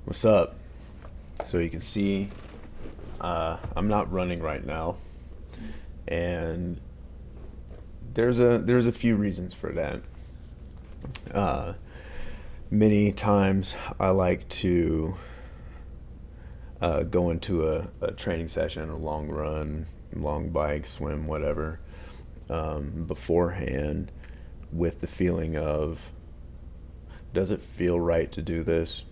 What's up? So you can see I'm not running right now, and there's a few reasons for that. Uh, Many times I like to go into a training session, a long run, long bike, swim, whatever, beforehand with the feeling of, does it feel right to do this?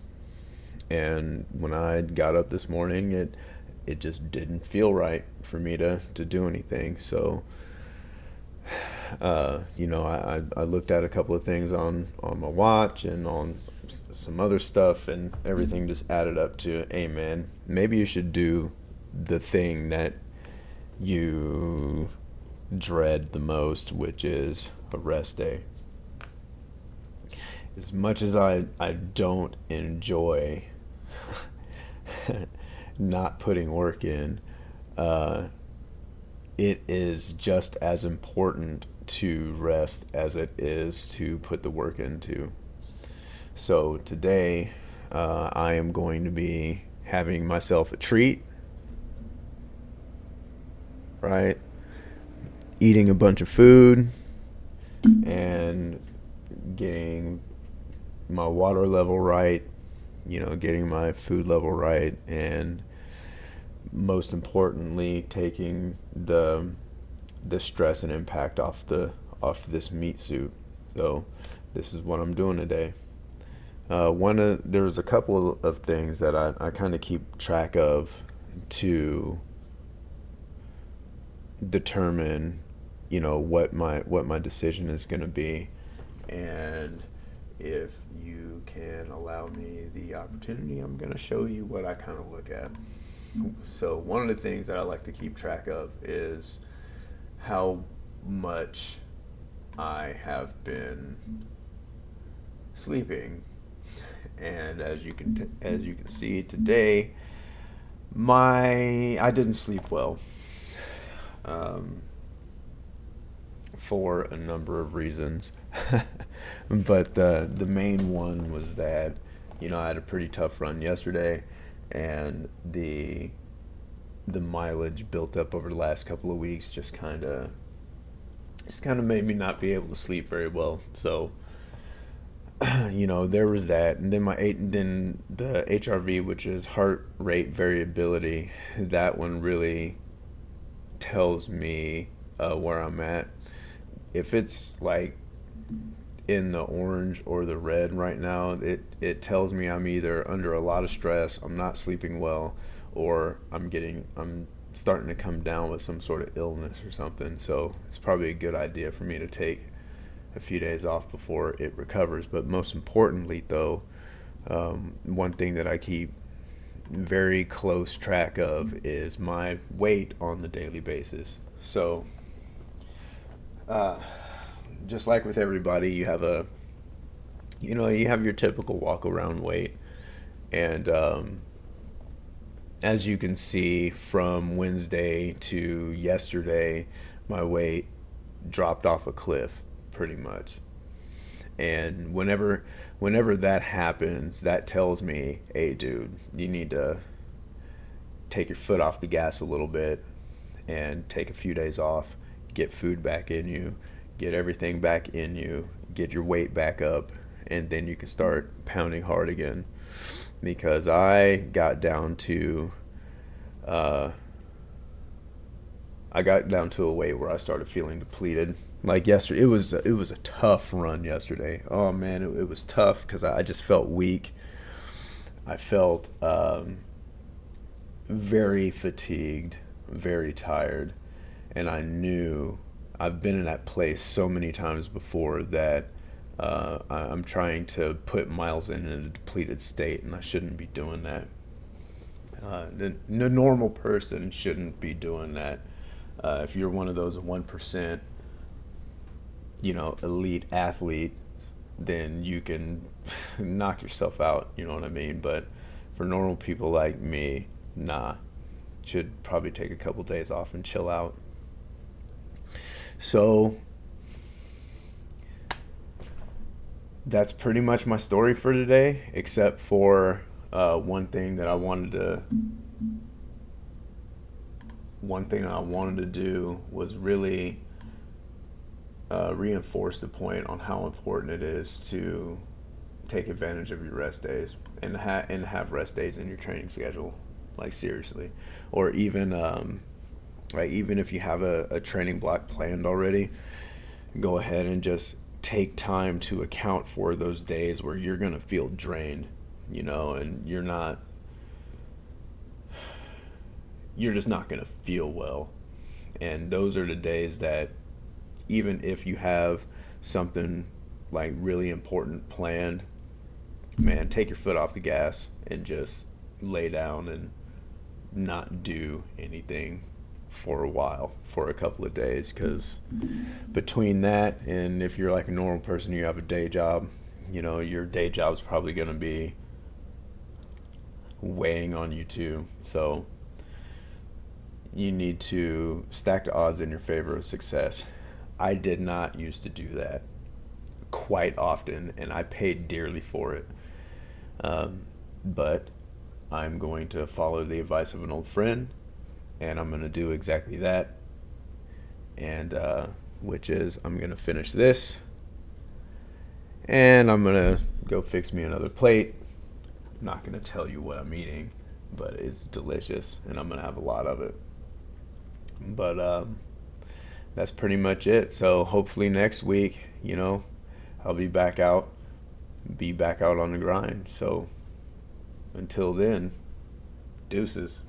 And when I got up this morning, it just didn't feel right for me to do anything. So, I looked at a couple of things on my watch and on some other stuff, and everything just added up to, hey man, maybe you should do the thing that you dread the most, which is a rest day. As much as I don't enjoy not putting work in, uh, it is just as important to rest as it is to put the work into. So today, I am going to be having myself a treat, right? Eating a bunch of food and getting my water level right, getting my food level right, and most importantly, taking the stress and impact off this meat suit. So this is what I'm doing today. There was a couple of things that I kind of keep track of to determine, what my decision is going to be, and if you can allow me the opportunity, I'm going to show you what I kind of look at. So one of the things that I like to keep track of is how much I have been sleeping, and as you can see today, my I didn't sleep well, um, for a number of reasons, but the main one was that I had a pretty tough run yesterday, and the mileage built up over the last couple of weeks just kind of made me not be able to sleep very well. So, there was that, and then the HRV, which is heart rate variability, that one really tells me where I'm at. If it's like in the orange or the red right now, it tells me I'm either under a lot of stress, I'm not sleeping well, or I'm starting to come down with some sort of illness or something. So it's probably a good idea for me to take a few days off before it recovers. But most importantly, though, one thing that I keep very close track of is my weight on the daily basis. So, uh, just like with everybody, you have your typical walk around weight, and as you can see from Wednesday to yesterday, my weight dropped off a cliff pretty much. And whenever that happens, that tells me, hey dude, you need to take your foot off the gas a little bit and take a few days off, get food back in you, get everything back in you, get your weight back up, and then you can start pounding hard again. Because uh, I got down to a weight where I started feeling depleted. Like yesterday, it was a tough run yesterday. Oh man, it was tough because I just felt weak. I felt very fatigued, very tired, and I knew I've been in that place so many times before that I'm trying to put miles in a depleted state, and I shouldn't be doing that. The normal person shouldn't be doing that. If you're one of those 1%, elite athlete, then you can knock yourself out. You know what I mean? But for normal people like me, nah. Should probably take a couple days off and chill out. So that's pretty much my story for today, except for one thing that I wanted to do was really reinforce the point on how important it is to take advantage of your rest days and have rest days in your training schedule, like seriously, or even like even if you have a training block planned already, go ahead and just take time to account for those days where you're gonna feel drained, and you're just not gonna feel well, and those are the days that even if you have something like really important planned, man, take your foot off the gas and just lay down and not do anything for a while, for a couple of days, because between that and if you're like a normal person, you have a day job, your day job's probably going to be weighing on you too. So you need to stack the odds in your favor of success. I did not used to do that quite often, and I paid dearly for it. But I'm going to follow the advice of an old friend, and I'm going to do exactly that. And which is, I'm going to finish this, and I'm going to go fix me another plate. I'm not going to tell you what I'm eating, but it's delicious, and I'm going to have a lot of it. But that's pretty much it. So hopefully next week, I'll be back out on the grind. So until then, deuces.